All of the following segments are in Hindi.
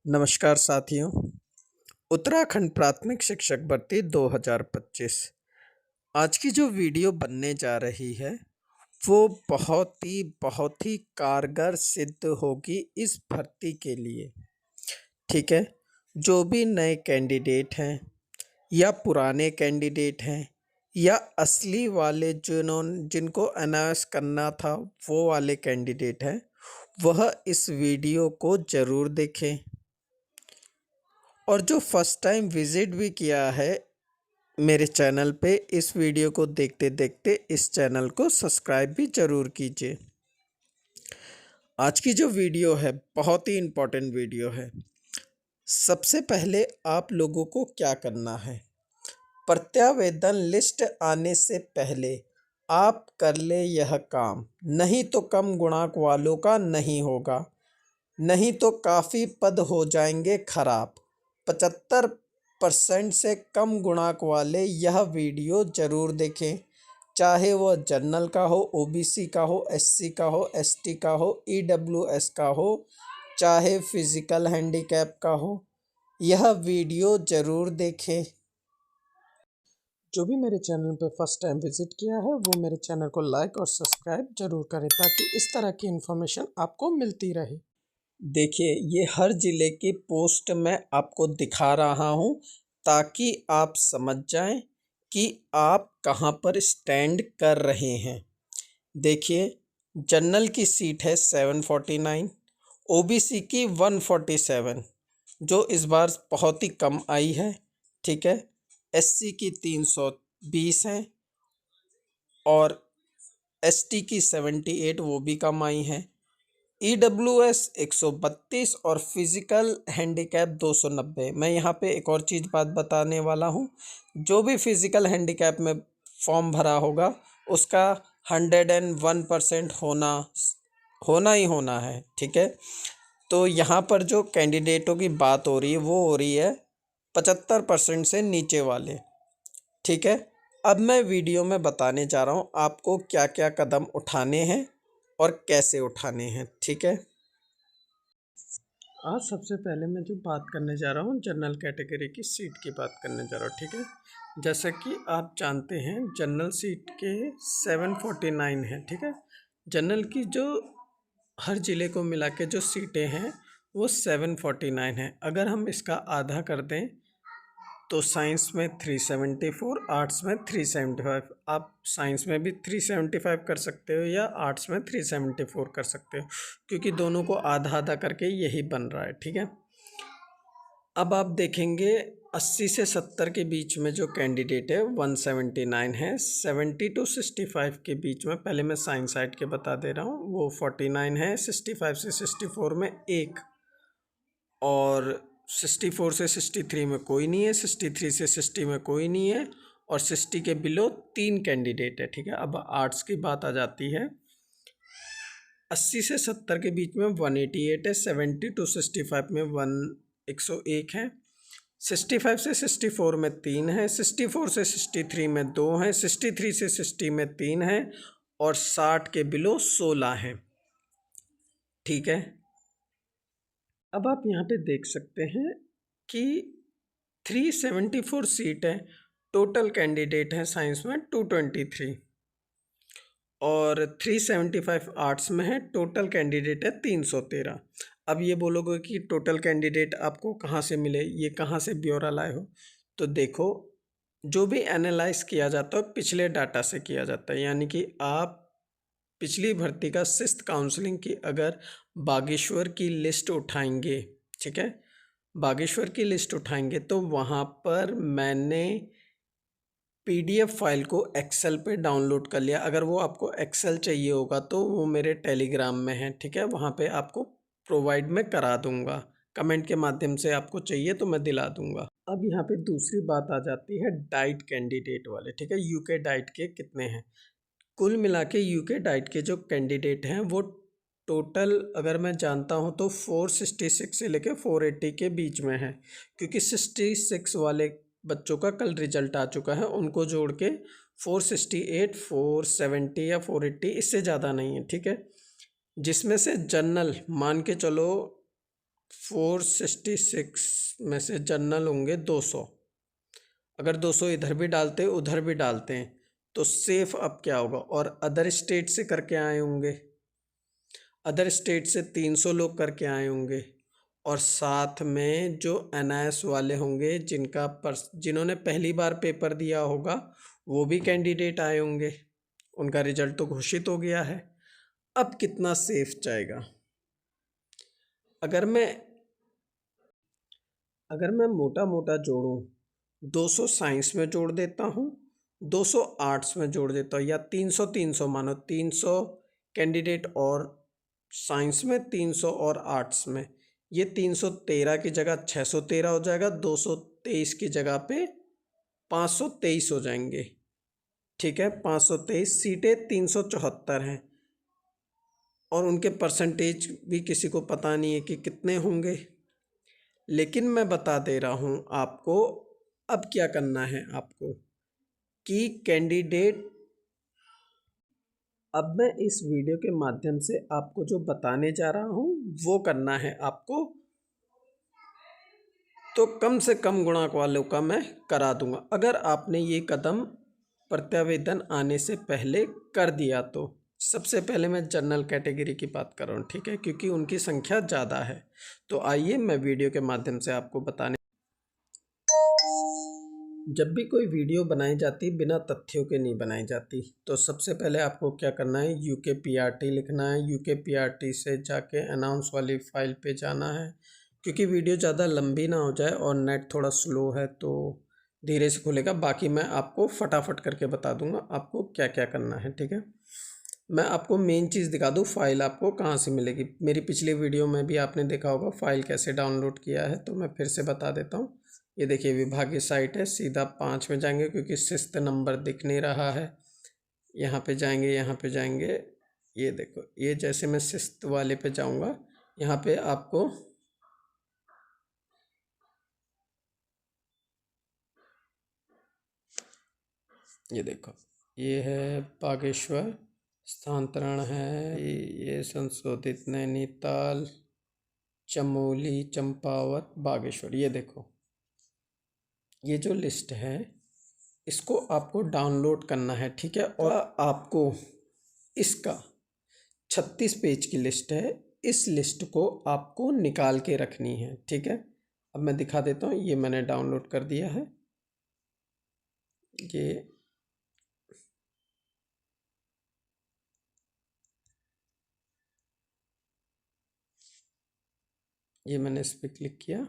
नमस्कार साथियों। उत्तराखंड प्राथमिक शिक्षक भर्ती 2025 आज की जो वीडियो बनने जा रही है वो बहुत ही कारगर सिद्ध होगी इस भर्ती के लिए। ठीक है, जो भी नए कैंडिडेट हैं या पुराने कैंडिडेट हैं या असली वाले जिनको अनाउंस करना था वो वाले कैंडिडेट हैं, वह इस वीडियो को ज़रूर देखें। और जो फर्स्ट टाइम विज़िट भी किया है मेरे चैनल पे, इस वीडियो को देखते देखते इस चैनल को सब्सक्राइब भी ज़रूर कीजिए। आज की जो वीडियो है बहुत ही इम्पोर्टेंट वीडियो है। सबसे पहले आप लोगों को क्या करना है, प्रत्यावेदन लिस्ट आने से पहले आप कर ले यह काम, नहीं तो कम गुणांक वालों का नहीं होगा, नहीं तो काफ़ी पद हो जाएंगे खराब। 75% से कम गुणांक वाले यह वीडियो ज़रूर देखें, चाहे वह जनरल का हो, ओबीसी का हो, एससी का हो, एसटी का हो, ईडब्ल्यूएस का हो, चाहे फिजिकल हैंडीकैप का हो, यह वीडियो ज़रूर देखें। जो भी मेरे चैनल पर फर्स्ट टाइम विज़िट किया है वो मेरे चैनल को लाइक और सब्सक्राइब ज़रूर करें ताकि इस तरह की इन्फॉर्मेशन आपको मिलती रहे। देखिए, ये हर ज़िले की पोस्ट मैं आपको दिखा रहा हूँ ताकि आप समझ जाएं कि आप कहाँ पर स्टैंड कर रहे हैं। देखिए, जनरल की सीट है 749, ओबीसी की 147 जो इस बार बहुत ही कम आई है। ठीक है, एससी की 320 हैं और एसटी की 78 वो भी कम आई हैं। ईडब्ल्यूएस 132 और फिजिकल हैंडीकैप 290। मैं यहाँ पे एक और चीज़ बात बताने वाला हूँ, जो भी फिजिकल हैंडीकैप में फॉर्म भरा होगा उसका 101% होना ही होना है। ठीक है, तो यहाँ पर जो कैंडिडेटों की बात हो रही है वो हो रही है 75% से नीचे वाले। ठीक है, अब मैं वीडियो में बताने जा रहा हूँ आपको क्या क्या कदम उठाने हैं और कैसे उठाने हैं। ठीक है, आज सबसे पहले मैं जो बात करने जा रहा हूँ जनरल कैटेगरी की सीट की बात करने जा रहा हूँ। ठीक है, जैसा कि आप जानते हैं जनरल सीट के 749 है। ठीक है, जनरल की जो हर ज़िले को मिला के जो सीटें हैं वो 749 है। अगर हम इसका आधा कर दें तो साइंस में 374, आर्ट्स में 375। आप साइंस में भी 375 कर सकते हो या आर्ट्स में 374 कर सकते हो, क्योंकि दोनों को आधा आधा करके यही बन रहा है। ठीक है, अब आप देखेंगे 80 से 70 के बीच में जो कैंडिडेट है 179 है। 70 to 65 के बीच में, पहले मैं साइंस साइड के बता दे रहा हूँ, वो 49 है। 65 से 64 में एक, और 64 से 63 में कोई नहीं है, 63 से 60 में कोई नहीं है, और 60 के बिलो 3 कैंडिडेट है। ठीक है, अब आर्ट्स की बात आ जाती है। 80 से 70 के बीच में 188 है, 70 to 65 में 101 है, 65 से 64 में 3 है, 64 से 63 में 2 हैं, 63 से 60 में 3 है, और 60 के बिलो 16 हैं। ठीक है, अब आप यहाँ पे देख सकते हैं कि 374 सीट है, टोटल कैंडिडेट हैं साइंस में 223, और 375 आर्ट्स में है, टोटल कैंडिडेट है 313। अब ये बोलोगे कि टोटल कैंडिडेट आपको कहाँ से मिले, ये कहाँ से ब्यौरा लाए हो, तो देखो, जो भी एनालाइज किया जाता है पिछले डाटा से किया जाता है। यानी कि आप पिछली भर्ती का 6th काउंसलिंग की अगर बागेश्वर की लिस्ट उठाएंगे, ठीक है, बागेश्वर की लिस्ट उठाएंगे तो वहाँ पर मैंने पीडीएफ फाइल को एक्सेल पे डाउनलोड कर लिया। अगर वो आपको एक्सेल चाहिए होगा तो वो मेरे टेलीग्राम में है। ठीक है, वहाँ पे आपको प्रोवाइड मैं करा दूँगा, कमेंट के माध्यम से आपको चाहिए तो मैं दिला दूँगा। अब यहाँ पे दूसरी बात आ जाती है डाइट कैंडिडेट वाले। ठीक है, यूके डाइट के कितने हैं, कुल मिला के यूके डाइट के जो कैंडिडेट हैं वो टोटल अगर मैं जानता हूँ तो 466 से लेके 480 के बीच में है, क्योंकि 66 वाले बच्चों का कल रिजल्ट आ चुका है, उनको जोड़ के 468, 470 या 480, इससे ज़्यादा नहीं है। ठीक है, जिसमें से जनरल मान के चलो 466 में से जनरल होंगे 200। अगर 200 इधर भी डालते उधर भी डालते हैं तो सेफ अब क्या होगा। और अदर स्टेट से करके आए होंगे, अदर स्टेट से 300 लोग करके आए होंगे। और साथ में जो NIS वाले होंगे जिन्होंने पहली बार पेपर दिया होगा वो भी कैंडिडेट आए होंगे, उनका रिजल्ट तो घोषित हो गया है। अब कितना सेफ जाएगा। अगर मैं मोटा मोटा जोड़ूं, 200 साइंस में जोड़ देता हूँ, 200 आर्ट्स में जोड़ देता हूँ, या 300 300 मानो 300 कैंडिडेट और साइंस में, 300 और आर्ट्स में, ये 313 की जगह 613 हो जाएगा, 223 की जगह पे 523 हो जाएंगे। ठीक है, 523 सीटें 374 हैं और उनके परसेंटेज भी किसी को पता नहीं है कि कितने होंगे। लेकिन मैं बता दे रहा हूँ आपको अब क्या करना है आपको कि कैंडिडेट, अब मैं इस वीडियो के माध्यम से आपको जो बताने जा रहा हूँ वो करना है आपको। तो कम से कम गुणांक वालों का मैं करा दूंगा अगर आपने ये कदम प्रत्यावेदन आने से पहले कर दिया तो। सबसे पहले मैं जनरल कैटेगरी की बात कर रहा हूँ, ठीक है, क्योंकि उनकी संख्या ज़्यादा है। तो आइए मैं वीडियो के माध्यम से आपको बताने। जब भी कोई वीडियो बनाई जाती बिना तथ्यों के नहीं बनाई जाती। तो सबसे पहले आपको क्या करना है, UKPRT लिखना है। UKPRT से जाके अनाउंस वाली फाइल पे जाना है। क्योंकि वीडियो ज़्यादा लंबी ना हो जाए और नेट थोड़ा स्लो है तो धीरे से खुलेगा। बाकी मैं आपको फटाफट करके बता दूंगा आपको क्या क्या करना है, ठीक है। मैं आपको मेन चीज़ दिखा दूँ, फाइल आपको कहाँ से मिलेगी। मेरी पिछली वीडियो में भी आपने देखा होगा फाइल कैसे डाउनलोड किया है, तो मैं फिर से बता देता हूँ। ये देखिए विभागीय साइट है, सीधा 5 में जाएंगे क्योंकि 6th नंबर दिख नहीं रहा है। यहाँ पे जाएंगे, यहाँ पे जाएंगे, ये देखो, ये जैसे मैं 6th वाले पे जाऊँगा, यहाँ पे आपको ये देखो, ये है बागेश्वर, स्थानांतरण है, ये संशोधित नैनीताल, चमोली, चंपावत, बागेश्वर। ये देखो, ये जो लिस्ट है इसको आपको डाउनलोड करना है, ठीक है। और आपको इसका 36 पेज की लिस्ट है, इस लिस्ट को आपको निकाल के रखनी है, ठीक है। अब मैं दिखा देता हूँ, ये मैंने डाउनलोड कर दिया है। ये मैंने इस पर क्लिक किया,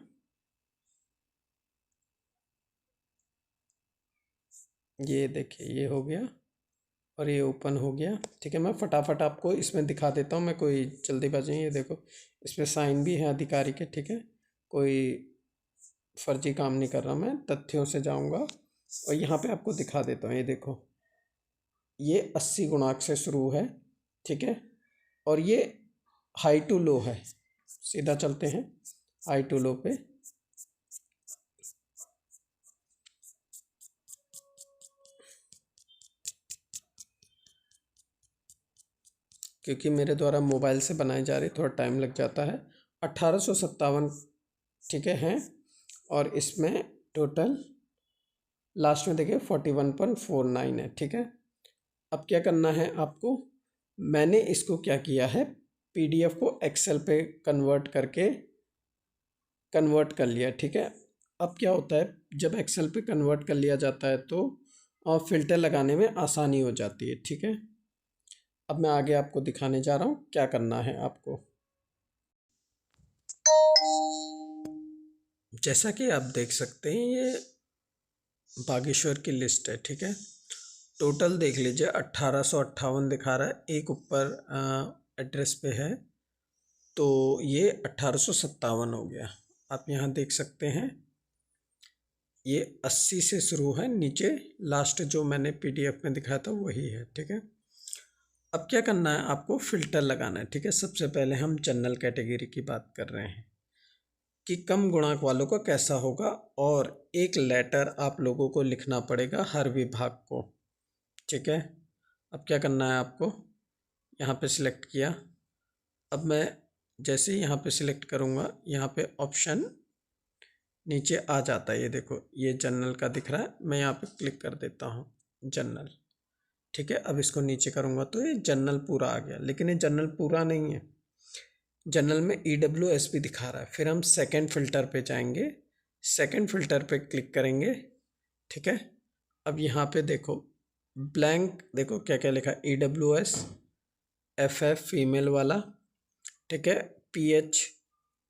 ये देखिए ये हो गया और ये ओपन हो गया, ठीक है। मैं फटाफट आपको इसमें दिखा देता हूँ, मैं कोई जल्दीबाजी नहीं। ये देखो इसमें साइन भी है अधिकारी के, ठीक है, कोई फर्जी काम नहीं कर रहा, मैं तथ्यों से जाऊँगा और यहाँ पे आपको दिखा देता हूँ। ये देखो, ये 80 गुणांक से शुरू है, ठीक है, और ये हाई टू लो है। सीधा चलते हैं हाई टू लो पे, क्योंकि मेरे द्वारा मोबाइल से बनाई जा रही, थोड़ा टाइम लग जाता है। 1857, ठीक है, हैं। और इसमें टोटल लास्ट में देखिए 41.49 है, ठीक है। अब क्या करना है आपको, मैंने इसको क्या किया है, PDF को एक्सेल पे कन्वर्ट कर लिया, ठीक है। अब क्या होता है, जब एक्सेल पे कन्वर्ट कर लिया जाता है तो फ़िल्टर लगाने में आसानी हो जाती है, ठीक है। अब मैं आगे आपको दिखाने जा रहा हूँ क्या करना है आपको। जैसा कि आप देख सकते हैं ये बागेश्वर की लिस्ट है, ठीक है। टोटल देख लीजिए 1858 दिखा रहा है, एक ऊपर एड्रेस पे है, तो ये 1857 हो गया। आप यहाँ देख सकते हैं ये 80 से शुरू है, नीचे लास्ट जो मैंने PDF में दिखाया था वही है, ठीक है। अब क्या करना है आपको, फ़िल्टर लगाना है, ठीक है। सबसे पहले हम जनरल कैटेगरी की बात कर रहे हैं कि कम गुणांक वालों का कैसा होगा, और एक लेटर आप लोगों को लिखना पड़ेगा हर विभाग को, ठीक है। अब क्या करना है आपको, यहाँ पे सिलेक्ट किया। अब मैं जैसे ही यहाँ पे सिलेक्ट करूँगा, यहाँ पे ऑप्शन नीचे आ जाता है। ये देखो, ये जनरल का दिख रहा है, मैं यहाँ पे क्लिक कर देता हूँ जनरल। ठीक है, अब इसको नीचे करूँगा तो ये जनरल पूरा आ गया, लेकिन ये जनरल पूरा नहीं है, जनरल में EWS भी दिखा रहा है। फिर हम सेकंड फ़िल्टर पे जाएंगे, सेकंड फ़िल्टर पे क्लिक करेंगे। ठीक है, अब यहाँ पे देखो ब्लैंक, देखो क्या क्या लिखा है, EWS, FF फीमेल वाला, ठीक है, PH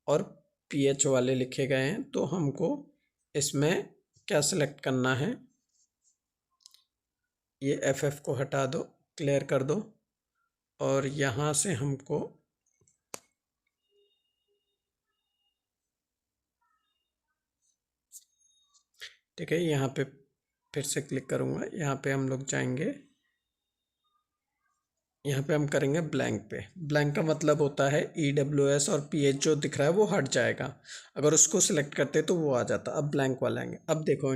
और PH वाले लिखे गए हैं। तो हमको इसमें क्या सिलेक्ट करना है, ये FF को हटा दो, क्लियर कर दो, और यहाँ से हमको ठीक है, यहाँ पे फिर से क्लिक करूँगा, यहाँ पे हम लोग जाएंगे, यहाँ पे हम करेंगे ब्लैंक पे। ब्लैंक का मतलब होता है EWS और PH जो दिख रहा है वो हट जाएगा, अगर उसको सिलेक्ट करते तो वो आ जाता। अब ब्लैंक वाला आएंगे। अब देखो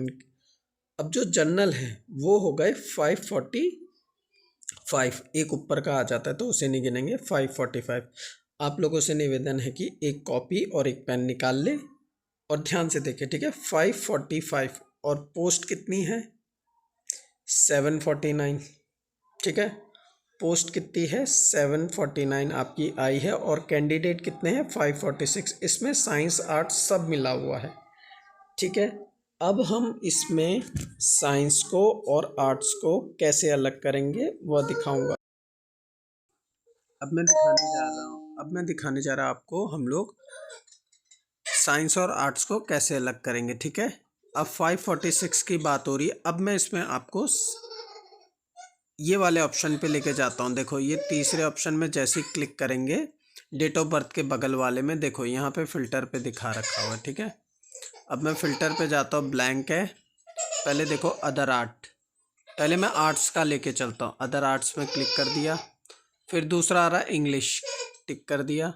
अब जो जनरल है वो हो गए 545, एक ऊपर का आ जाता है तो उसे नहीं गिनेंगे, 545। आप लोगों से निवेदन है कि एक कॉपी और एक पेन निकाल ले और ध्यान से देखें। ठीक है, 545 और पोस्ट कितनी है, 749। ठीक है, पोस्ट कितनी है, 749 आपकी आई है, और कैंडिडेट कितने हैं, 546। इसमें साइंस आर्ट्स सब मिला हुआ है। ठीक है, अब हम इसमें साइंस को और आर्ट्स को कैसे अलग करेंगे वह दिखाऊंगा। अब मैं दिखाने जा रहा हूँ आपको हम लोग साइंस और आर्ट्स को कैसे अलग करेंगे। ठीक है, अब 546 की बात हो रही है। अब मैं इसमें आपको ये वाले ऑप्शन पे लेके जाता हूँ। देखो, ये तीसरे ऑप्शन में जैसे ही क्लिक करेंगे, डेट ऑफ बर्थ के बगल वाले में देखो यहाँ पे फ़िल्टर पे दिखा रखा हुआ है। ठीक है, अब मैं फ़िल्टर पे जाता हूँ, ब्लैंक है। पहले देखो अदर आर्ट, पहले मैं आर्ट्स का लेके चलता हूँ। अदर आर्ट्स में क्लिक कर दिया, फिर दूसरा आ रहा है इंग्लिश, टिक कर दिया।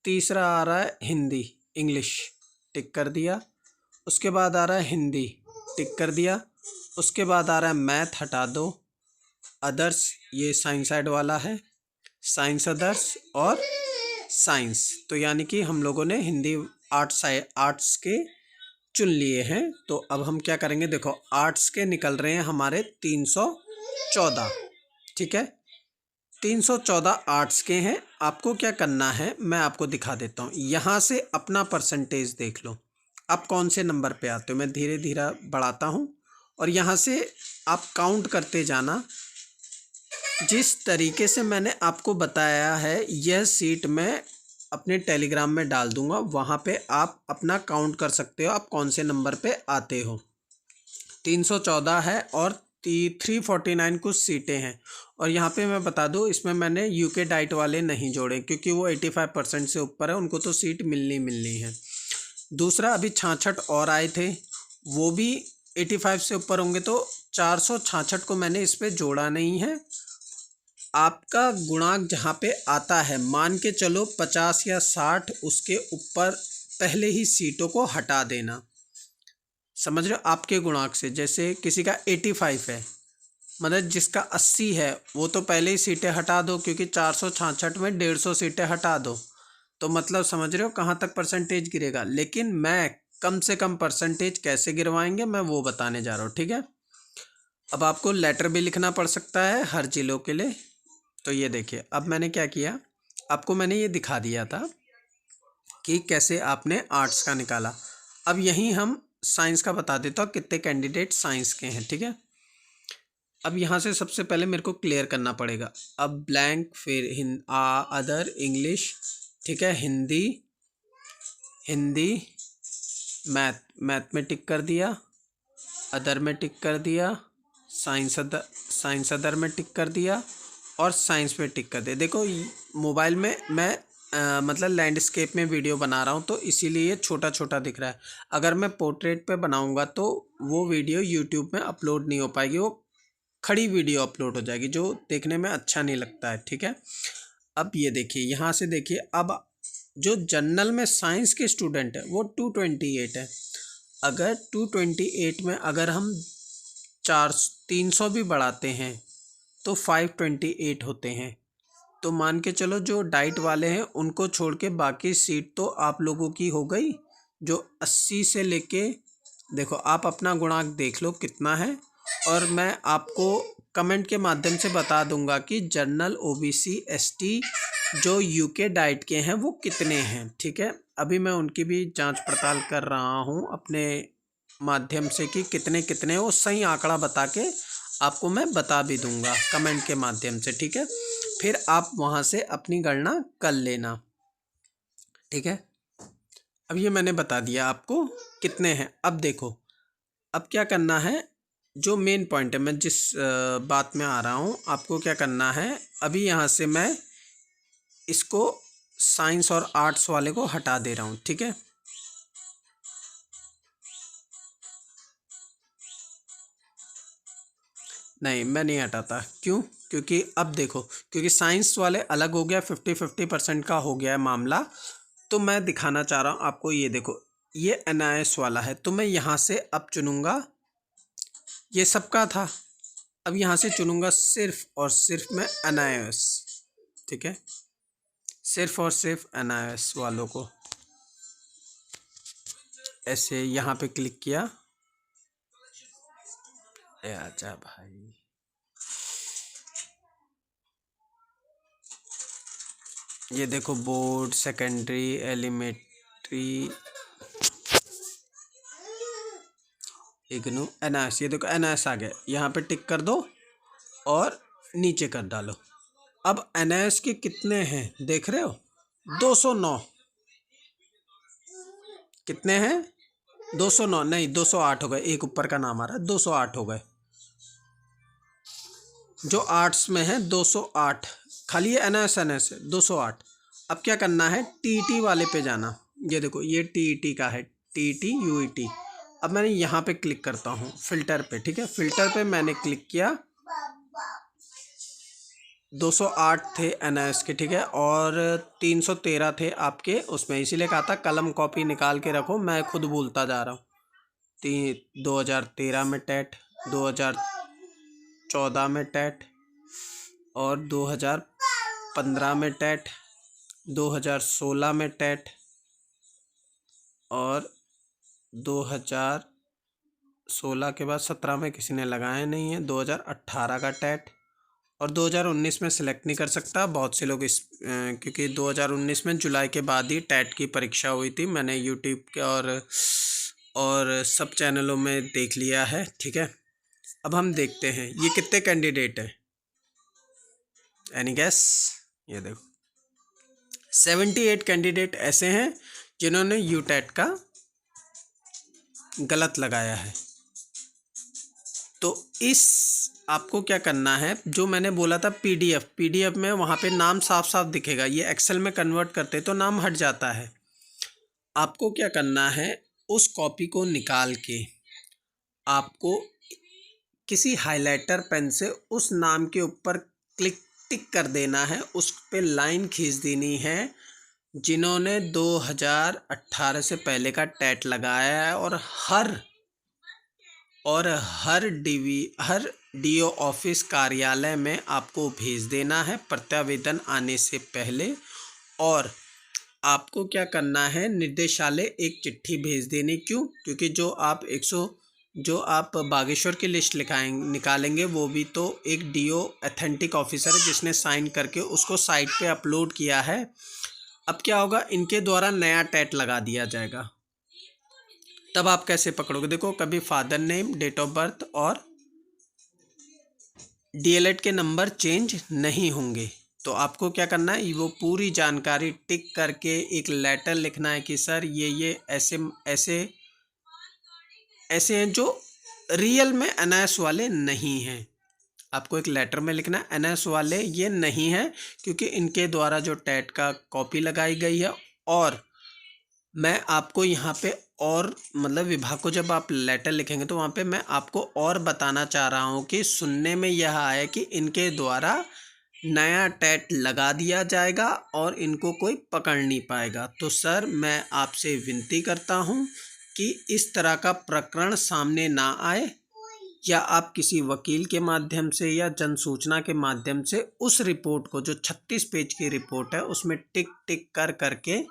तीसरा आ रहा है हिंदी, इंग्लिश, टिक कर दिया। उसके बाद आ रहा है हिंदी, टिक कर दिया। उसके बाद आ रहा है मैथ, हटा दो। अदर्स, ये साइंस साइड वाला है, साइंस अदर्स और साइंस। तो यानी कि हम लोगों ने हिंदी आर्ट्स के चुन लिए हैं। तो अब हम क्या करेंगे, देखो आर्ट्स के निकल रहे हैं हमारे 314। ठीक है, 314 आर्ट्स के हैं। आपको क्या करना है मैं आपको दिखा देता हूँ। यहाँ से अपना परसेंटेज देख लो, आप कौन से नंबर पे आते हो। मैं धीरे धीरे बढ़ाता हूँ और यहाँ से आप काउंट करते जाना। जिस तरीके से मैंने आपको बताया है, यह सीट मैं अपने टेलीग्राम में डाल दूंगा, वहाँ पे आप अपना काउंट कर सकते हो, आप कौन से नंबर पे आते हो। 314 है और 349 कुछ सीटें हैं। और यहाँ पे मैं बता दूँ, इसमें मैंने यूके डाइट वाले नहीं जोड़े, क्योंकि वो 85% से ऊपर है, उनको तो सीट मिलनी है। दूसरा, अभी 66 और आए थे, वो भी 85 से ऊपर होंगे, तो 466 को मैंने इस पर जोड़ा नहीं है। आपका गुणांक जहाँ पे आता है, मान के चलो 50 या 60, उसके ऊपर पहले ही सीटों को हटा देना। समझ रहे हो, आपके गुणांक से। जैसे किसी का 85 है, मतलब जिसका 80 है, वो तो पहले ही सीटें हटा दो, क्योंकि 466 में 150 सीटें हटा दो। तो मतलब समझ रहे हो कहाँ तक परसेंटेज गिरेगा। लेकिन मैं कम से कम परसेंटेज कैसे गिरवाएंगे मैं वो बताने जा रहा हूँ। ठीक है, अब आपको लेटर भी लिखना पड़ सकता है हर जिलों के लिए। तो ये देखिए, अब मैंने क्या किया, आपको मैंने ये दिखा दिया था कि कैसे आपने आर्ट्स का निकाला। अब यहीं हम साइंस का बता देता हूँ कितने कैंडिडेट साइंस के हैं। ठीक है, अब यहाँ से सबसे पहले मेरे को क्लियर करना पड़ेगा। अब ब्लैंक, फिर अदर, इंग्लिश, ठीक है, हिंदी, मैथ में टिक कर दिया, अदर में टिक कर दिया, साइंस अदर में टिक कर दिया, और साइंस में टिक कर दिया। देखो, मोबाइल में मैं मतलब लैंडस्केप में वीडियो बना रहा हूँ, तो इसीलिए छोटा छोटा दिख रहा है। अगर मैं पोर्ट्रेट पे बनाऊँगा तो वो वीडियो यूट्यूब में अपलोड नहीं हो पाएगी, वो खड़ी वीडियो अपलोड हो जाएगी, जो देखने में अच्छा नहीं लगता है। ठीक है, अब ये देखिए, यहाँ से देखिए, अब जो जनरल में साइंस के स्टूडेंट है वो 228 है। अगर 228 में अगर हम 300 भी बढ़ाते हैं तो 528 होते हैं। तो मान के चलो जो डाइट वाले हैं उनको छोड़ के बाकी सीट तो आप लोगों की हो गई। जो 80 से लेके, देखो आप अपना गुणांक देख लो कितना है, और मैं आपको कमेंट के माध्यम से बता दूंगा कि जनरल, ओबीसी, एसटी जो यूके डाइट के हैं वो कितने हैं। ठीक है, अभी मैं उनकी भी जांच पड़ताल कर रहा हूँ अपने माध्यम से कि कितने कितने, वो सही आंकड़ा बता के आपको मैं बता भी दूंगा कमेंट के माध्यम से। ठीक है, फिर आप वहाँ से अपनी गणना कर लेना। ठीक है, अब ये मैंने बता दिया आपको कितने हैं। अब देखो, अब क्या करना है, जो मेन पॉइंट है, मैं जिस बात में आ रहा हूँ, आपको क्या करना है, अभी यहाँ से मैं इसको साइंस और आर्ट्स वाले को हटा दे रहा हूँ। ठीक है, नहीं मैं नहीं हटाता, क्यों? क्योंकि अब देखो, क्योंकि साइंस वाले अलग हो गया, 50-50% का हो गया है मामला। तो मैं दिखाना चाह रहा हूँ आपको, ये देखो ये NIS वाला है, तो मैं यहाँ से अब चुनूँगा, ये सबका था, अब यहाँ से चुनूँगा सिर्फ और सिर्फ मैं NIS। ठीक है, सिर्फ और सिर्फ NIS वालों को ऐसे यहाँ पे क्लिक किया। आजा भाई, ये देखो board, secondary, elementary, IGNOU, NIS, ये देखो NIS आ गया, यहाँ पे टिक कर दो और नीचे कर डालो। अब NIS के कितने हैं देख रहे हो, 209। कितने हैं? 209 नहीं, 208 हो गए, एक ऊपर का नाम आ रहा है, 208 हो गए। जो आर्ट्स में है 208, खाली ये NIS है 208। अब क्या करना है, TET वाले पे जाना, ये देखो ये TET का है, TET UET। अब मैंने यहाँ पे क्लिक करता हूँ फिल्टर पे। ठीक है, फिल्टर पे मैंने क्लिक किया, 208 थे NIS के। ठीक है, और 313 थे आपके उसमें, इसीलिए कहा था कलम कॉपी निकाल के रखो, मैं खुद भूलता जा रहा हूँ। 2013 में टेट, 2014 में टेट, और 2015 में टेट, 2016 में टेट, और 2016 के बाद 17 में किसी ने लगाया नहीं है, 2018 का टेट, और 2019 में सिलेक्ट नहीं कर सकता बहुत से लोग इस क्योंकि 2019 में जुलाई के बाद ही टेट की परीक्षा हुई थी। मैंने यूट्यूब के और सब चैनलों में देख लिया है। ठीक है, अब हम देखते हैं ये कितने कैंडिडेट हैं। Any gas? ये देखो 78 कैंडिडेट ऐसे हैं जिन्होंने यूटेट का गलत लगाया है। तो इस आपको क्या करना है, जो मैंने बोला था पीडीएफ में वहाँ पे नाम साफ साफ दिखेगा, ये एक्सेल में कन्वर्ट करते तो नाम हट जाता है। आपको क्या करना है, उस कॉपी को निकाल के आपको किसी हाइलाइटर पेन से उस नाम के ऊपर टिक कर देना है, उस पे लाइन खींच देनी है जिन्होंने 2018 से पहले का टेट लगाया है, और हर DO ऑफिस कार्यालय में आपको भेज देना है प्रत्यावेदन आने से पहले। और आपको क्या करना है, निर्देशालय एक चिट्ठी भेज देनी। क्यों? क्योंकि जो आप बागेश्वर की लिस्ट निकालेंगे वो भी तो एक DO अथेंटिक ऑफिसर है जिसने साइन करके उसको साइट पे अपलोड किया है। अब क्या होगा, इनके द्वारा नया टेट लगा दिया जाएगा, तब आप कैसे पकड़ोगे? देखो, कभी father name, date of birth और DLED के नंबर चेंज नहीं होंगे। तो आपको क्या करना है, वो पूरी जानकारी टिक करके एक लेटर लिखना है कि सर ये ऐसे ऐसे ऐसे हैं जो रियल में NIS वाले नहीं हैं। आपको एक लेटर में लिखना है NIS वाले ये नहीं हैं, क्योंकि इनके द्वारा जो टेट का कॉपी लगाई गई है। और मैं आपको यहाँ पे और मतलब विभाग को जब आप लेटर लिखेंगे तो वहाँ पे मैं आपको और बताना चाह रहा हूँ कि सुनने में यह आया कि इनके द्वारा नया टेट लगा दिया जाएगा और इनको कोई पकड़ नहीं पाएगा। तो सर मैं आपसे विनती करता हूँ कि इस तरह का प्रकरण सामने ना आए, या आप किसी वकील के माध्यम से या जन सूचना के माध्यम से उस रिपोर्ट को, जो 36 पेज की रिपोर्ट है, उसमें टिक टिक कर करके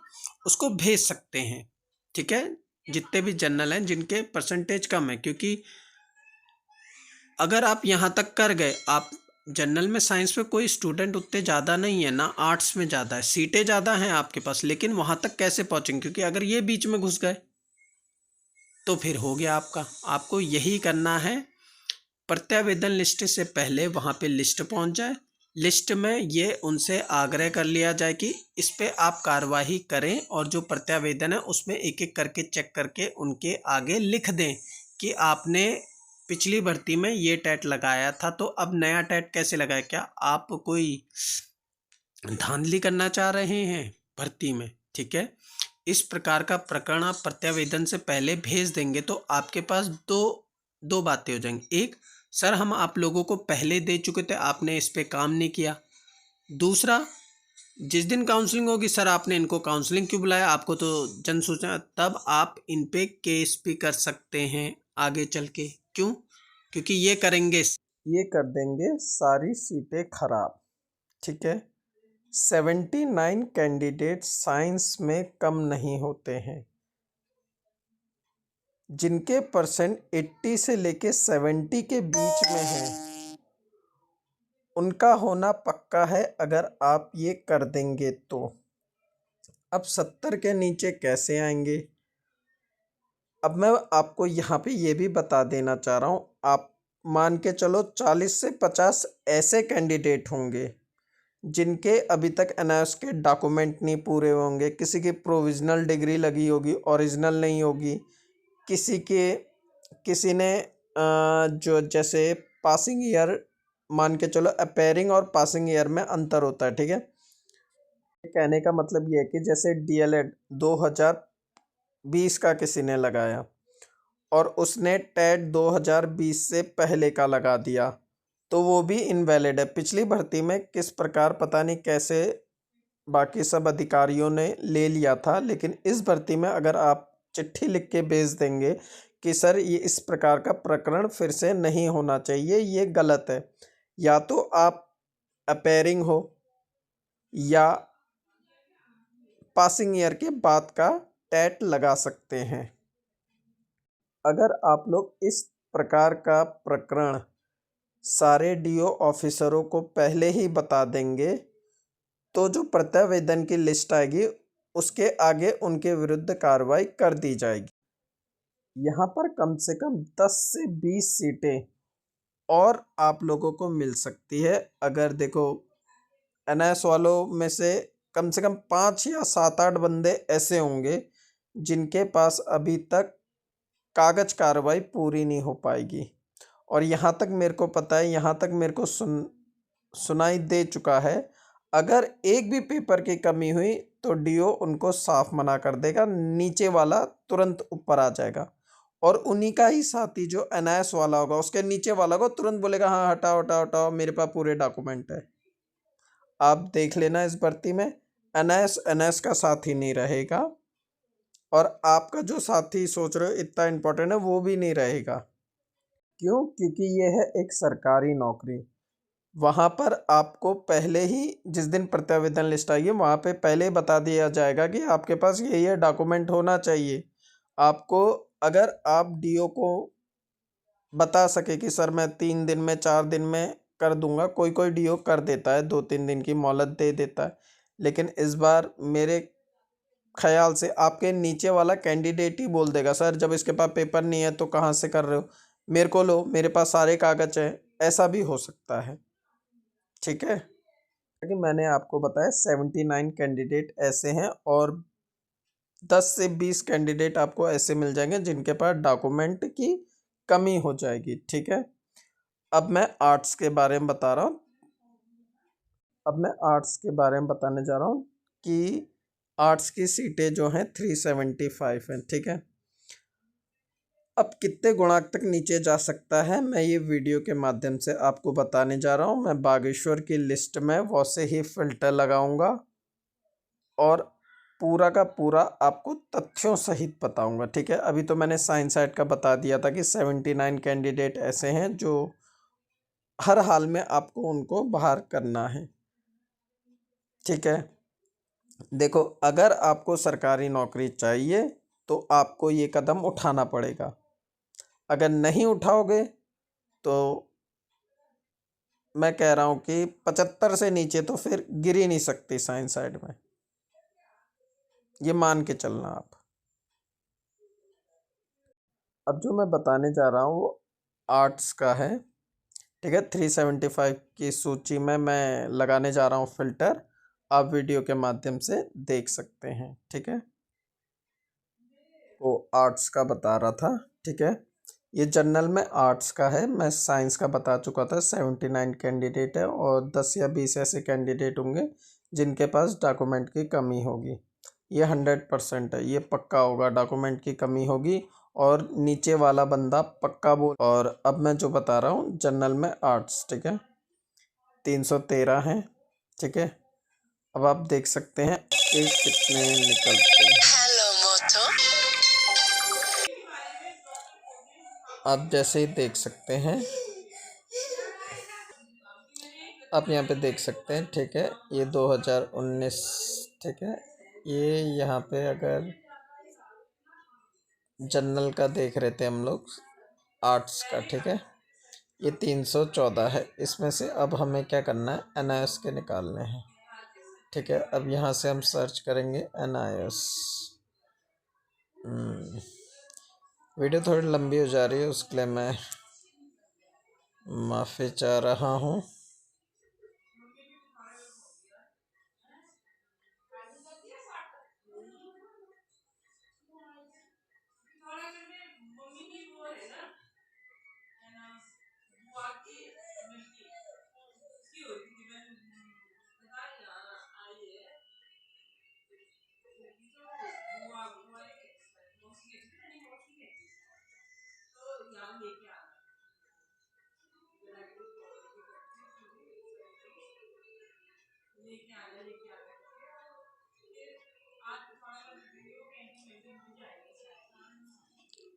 उसको भेज सकते हैं। ठीक है, जितने भी जर्नल हैं जिनके परसेंटेज कम है, क्योंकि अगर आप यहाँ तक कर गए, आप जनरल में साइंस में कोई स्टूडेंट उतने ज़्यादा नहीं है ना, आर्ट्स में ज़्यादा है, सीटें ज़्यादा हैं आपके पास, लेकिन वहाँ तक कैसे पहुँचेंगे? क्योंकि अगर ये बीच में घुस गए तो फिर हो गया आपका। आपको यही करना है, प्रत्यावेदन लिस्ट से पहले वहाँ पे लिस्ट पहुँच जाए, लिस्ट में ये उनसे आग्रह कर लिया जाए कि इस पे आप कार्रवाई करें, और जो प्रत्यावेदन है उसमें एक एक करके चेक करके उनके आगे लिख दें कि आपने पिछली भर्ती में ये टैट लगाया था, तो अब नया टैट कैसे लगाए? क्या आप कोई धांधली करना चाह रहे हैं भर्ती में? ठीक है, इस प्रकार का प्रकरण आप प्रत्यावेदन से पहले भेज देंगे तो आपके पास दो बातें हो जाएंगी। एक, सर हम आप लोगों को पहले दे चुके थे, आपने इस पे काम नहीं किया। दूसरा, जिस दिन काउंसलिंग होगी, सर आपने इनको काउंसलिंग क्यों बुलाया, आपको तो जन सूचना, तब आप इन पे केस भी कर सकते हैं आगे चल के। क्यों? क्योंकि ये करेंगे, ये कर देंगे सारी सीटें खराब। ठीक है, 79 कैंडिडेट साइंस में कम नहीं होते हैं। जिनके परसेंट 80 से लेके 70 के बीच में है, उनका होना पक्का है अगर आप ये कर देंगे तो। अब 70 के नीचे कैसे आएंगे? अब मैं आपको यहाँ पे ये भी बता देना चाह रहा हूँ, आप मान के चलो 40 से 50 ऐसे कैंडिडेट होंगे जिनके अभी तक एनआईओएस के डॉक्यूमेंट नहीं पूरे होंगे, किसी की प्रोविजनल डिग्री लगी होगी, ओरिजिनल नहीं होगी, किसी ने जो जैसे पासिंग ईयर, मान के चलो अपेयरिंग और पासिंग ईयर में अंतर होता है। ठीक है, कहने का मतलब ये है कि जैसे डीएलएड 2020 का किसी ने लगाया और उसने टेट 2020 से पहले का लगा दिया, तो वो भी इनवैलिड है। पिछली भर्ती में किस प्रकार पता नहीं कैसे बाकी सब अधिकारियों ने ले लिया था, लेकिन इस भर्ती में अगर आप चिट्ठी लिख के भेज देंगे कि सर ये इस प्रकार का प्रकरण फिर से नहीं होना चाहिए, ये गलत है, या तो आप अपेयरिंग हो या पासिंग ईयर के बाद का टेट लगा सकते हैं। अगर आप लोग इस प्रकार का प्रकरण सारे डीओ ऑफिसरों को पहले ही बता देंगे तो जो प्रत्यावेदन की लिस्ट आएगी उसके आगे उनके विरुद्ध कार्रवाई कर दी जाएगी। यहाँ पर कम से कम 10 से 20 सीटें और आप लोगों को मिल सकती है। अगर देखो, एनआईएस वालों में से कम 5 या 7-8 बंदे ऐसे होंगे जिनके पास अभी तक कागज कार्रवाई पूरी नहीं हो पाएगी। और यहाँ तक मेरे को पता है, यहाँ तक मेरे को सुनाई दे चुका है, अगर एक भी पेपर की कमी हुई तो डीओ उनको साफ मना कर देगा, नीचे वाला तुरंत ऊपर आ जाएगा, और उन्हीं का ही साथी जो एनआईएस वाला होगा उसके नीचे वाला को तुरंत बोलेगा हाँ हटाओ हटाओ हटाओ, मेरे पास पूरे डॉक्यूमेंट है। आप देख लेना, इस भर्ती में एनआईएस का साथी नहीं रहेगा, और आपका जो साथी सोच रहे हो इतना इम्पोर्टेंट है वो भी नहीं रहेगा। क्यों? क्योंकि ये है एक सरकारी नौकरी। वहाँ पर आपको पहले ही, जिस दिन प्रत्यावेदन लिस्ट आएगी वहाँ पे पहले ही बता दिया जाएगा कि आपके पास ये डॉक्यूमेंट होना चाहिए। आपको, अगर आप डीओ को बता सके कि सर मैं 3 दिन में 4 दिन में कर दूंगा, कोई कोई डीओ कर देता है, 2-3 दिन की मोहलत दे देता है, लेकिन इस बार मेरे ख्याल से आपके नीचे वाला कैंडिडेट ही बोल देगा सर जब इसके पास पेपर नहीं है तो कहाँ से कर रहे हो, मेरे को लो, मेरे पास सारे कागज हैं, ऐसा भी हो सकता है। ठीक है, कि मैंने आपको बताया 79 कैंडिडेट ऐसे हैं और 10 से 20 कैंडिडेट आपको ऐसे मिल जाएंगे जिनके पास डॉक्यूमेंट की कमी हो जाएगी। ठीक है, अब मैं आर्ट्स के बारे में बता रहा हूँ। अब मैं आर्ट्स के बारे में बताने जा रहा हूँ कि आर्ट्स की सीटें जो हैं 375 हैं। ठीक है, अब कितने गुणांक तक नीचे जा सकता है मैं ये वीडियो के माध्यम से आपको बताने जा रहा हूँ। मैं बागेश्वर की लिस्ट में वैसे ही फिल्टर लगाऊंगा और पूरा का पूरा आपको तथ्यों सहित बताऊंगा, ठीक है। अभी तो मैंने साइंस साइड का बता दिया था कि 79 कैंडिडेट ऐसे हैं जो हर हाल में आपको उनको बाहर करना है, ठीक है। देखो, अगर आपको सरकारी नौकरी चाहिए तो आपको ये कदम उठाना पड़ेगा। अगर नहीं उठाओगे तो मैं कह रहा हूँ कि 75 से नीचे तो फिर गिर ही नहीं सकती साइंस साइड में, ये मान के चलना आप। अब जो मैं बताने जा रहा हूँ वो आर्ट्स का है, ठीक है। 375 की सूची में मैं लगाने जा रहा हूँ फिल्टर, आप वीडियो के माध्यम से देख सकते हैं, ठीक है। वो आर्ट्स का बता रहा था, ठीक है। ये जनरल में आर्ट्स का है, मैं साइंस का बता चुका था। 79 कैंडिडेट है और 10 या 20 ऐसे कैंडिडेट होंगे जिनके पास डॉक्यूमेंट की कमी होगी। ये 100% है, ये पक्का होगा, डॉक्यूमेंट की कमी होगी और नीचे वाला बंदा पक्का बोल। और अब मैं जो बता रहा हूँ जनरल में आर्ट्स, ठीक है, 313 हैं, ठीक है। अब आप देख सकते हैं कि कितने निकलते हैं। आप जैसे ही देख सकते हैं, आप यहाँ पे देख सकते हैं, ठीक है। ये 2019, ठीक है। ये यहाँ पे अगर जनरल का देख रहे थे हम लोग, आर्ट्स का, ठीक है, ये 314 है। इसमें से अब हमें क्या करना है, NIS के निकालने हैं, ठीक है। अब यहाँ से हम सर्च करेंगे NIS। वीडियो थोड़ी लंबी हो जा रही है, उसके लिए मैं माफ़ी चाह रहा हूँ।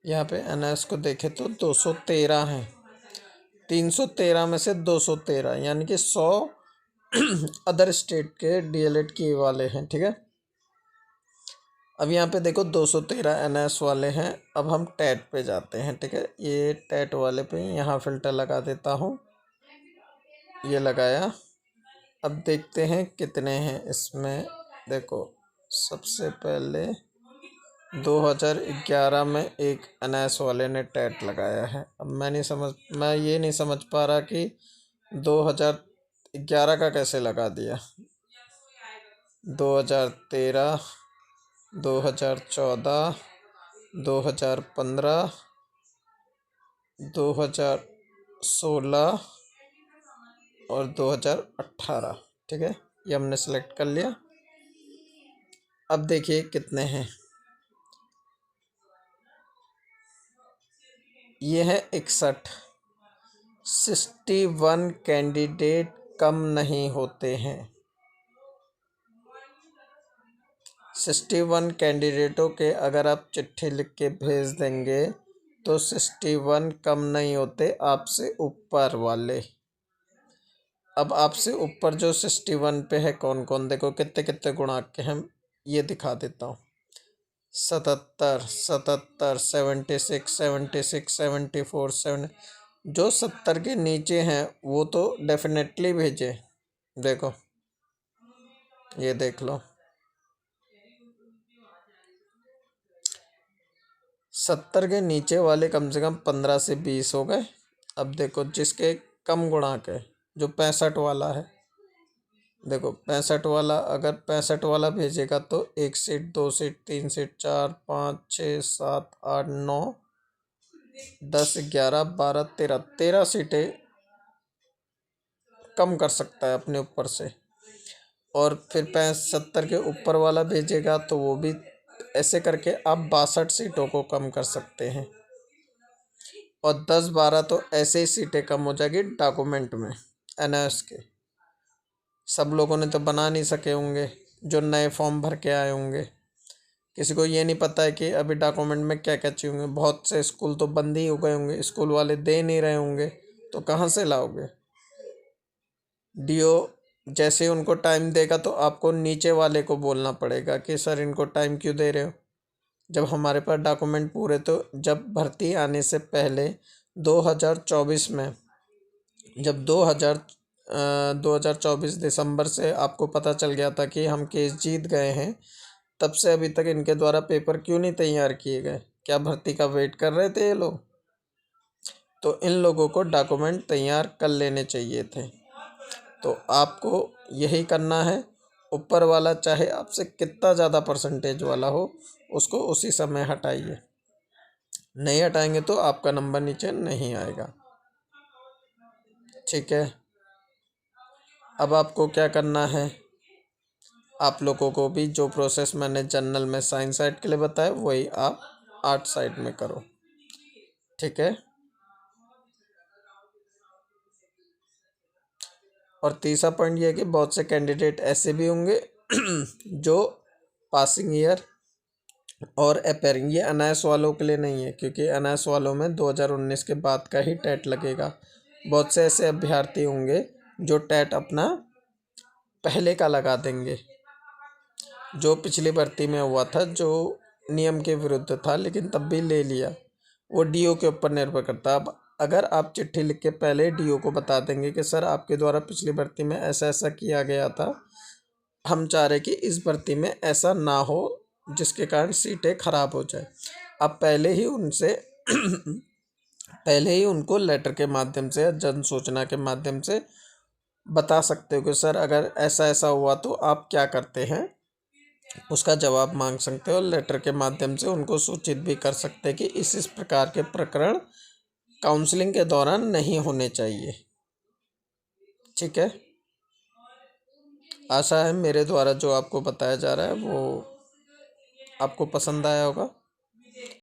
यहाँ पे NIS को देखे तो 213 हैं। 313 में से 213 यानी कि 100 अदर स्टेट के DLED किए वाले हैं, ठीक है। अब यहाँ पे देखो 213 NIS वाले हैं। अब हम टेट पे जाते हैं, ठीक है। ये टेट वाले पे यहाँ फिल्टर लगा देता हूँ, ये लगाया। अब देखते हैं कितने हैं इसमें। देखो, सबसे पहले 2011 में एक NIS वाले ने टेट लगाया है। अब मैं ये नहीं समझ पा रहा कि 2011 का कैसे लगा दिया। 2013, 2014, 2015, 2016 और 2018, ठीक है। ये हमने सेलेक्ट कर लिया। अब देखिए कितने हैं, ये है 61। 61 कैंडिडेट कम नहीं होते हैं। 61 कैंडिडेटों के अगर आप चिट्ठी लिख के भेज देंगे तो 61 कम नहीं होते आपसे ऊपर वाले। अब आपसे ऊपर जो 61 पे है कौन कौन, देखो कितने कितने गुणा के हैं, ये दिखा देता हूँ। 77, 77, 76, 76, 74, 7। जो 70 के नीचे हैं वो तो डेफिनेटली भेजे। देखो, ये देख लो, 70 के नीचे वाले कम से कम 15 से 20 हो गए। अब देखो जिसके कम गुणा के, जो 65 वाला है, देखो 65 वाला, अगर 65 वाला भेजेगा तो 1 सीट, 2 सीट, 3 सीट, 4, 5, 6, 7, 8, 9, 10, 11, 12, 13 सीटें कम कर सकता है अपने ऊपर से। और फिर 75 के ऊपर वाला भेजेगा तो वो भी ऐसे करके आप 62 सीटों को कम कर सकते हैं। और 10-12 तो ऐसे ही सीटें कम हो जाएगी डॉक्यूमेंट में NIS के। सब लोगों ने तो बना नहीं सके होंगे, जो नए फॉर्म भर के आए होंगे। किसी को ये नहीं पता है कि अभी डॉक्यूमेंट में क्या क्या चाहिए होंगे। बहुत से स्कूल तो बंद ही हो गए होंगे, स्कूल वाले दे नहीं रहे होंगे, तो कहाँ से लाओगे। डीओ जैसे ही उनको टाइम देगा तो आपको नीचे वाले को बोलना पड़ेगा कि सर इनको टाइम क्यों दे रहे हो, जब हमारे पास डॉक्यूमेंट पूरे। तो जब भर्ती आने से पहले 2024 में, जब 2024 दिसंबर से आपको पता चल गया था कि हम केस जीत गए हैं, तब से अभी तक इनके द्वारा पेपर क्यों नहीं तैयार किए गए। क्या भर्ती का वेट कर रहे थे ये लोग? तो इन लोगों को डॉक्यूमेंट तैयार कर लेने चाहिए थे। तो आपको यही करना है। ऊपर वाला चाहे आपसे कितना ज़्यादा परसेंटेज वाला हो, उसको उसी समय हटाइए। नहीं हटाएंगे तो आपका नंबर नीचे नहीं आएगा। ठीक है। अब आपको क्या करना है, आप लोगों को भी जो प्रोसेस मैंने जनरल में साइंस साइड के लिए बताया वही आप आर्ट साइड में करो। ठीक है। और तीसरा पॉइंट ये है कि बहुत से कैंडिडेट ऐसे भी होंगे जो पासिंग ईयर और अपेयरिंग, ये एनआईएस वालों के लिए नहीं है, क्योंकि एनआईएस वालों में 2019 के बाद का ही टेट लगेगा। बहुत से ऐसे अभ्यर्थी होंगे जो टेट अपना पहले का लगा देंगे, जो पिछली भर्ती में हुआ था, जो नियम के विरुद्ध था लेकिन तब भी ले लिया। वो डीओ के ऊपर निर्भर करता है। अब अगर आप चिट्ठी लिख के पहले डीओ को बता देंगे कि सर आपके द्वारा पिछली भर्ती में ऐसा ऐसा किया गया था, हम चाह रहे कि इस भर्ती में ऐसा ना हो जिसके कारण सीटें खराब हो जाए। आप पहले ही उनसे पहले ही उनको लेटर के माध्यम से या जन सूचना के माध्यम से बता सकते हो कि सर अगर ऐसा ऐसा हुआ तो आप क्या करते हैं, उसका जवाब मांग सकते हो। और लेटर के माध्यम से उनको सूचित भी कर सकते हैं कि इस प्रकार के प्रकरण काउंसलिंग के दौरान नहीं होने चाहिए। ठीक है। आशा है मेरे द्वारा जो आपको बताया जा रहा है वो आपको पसंद आया होगा।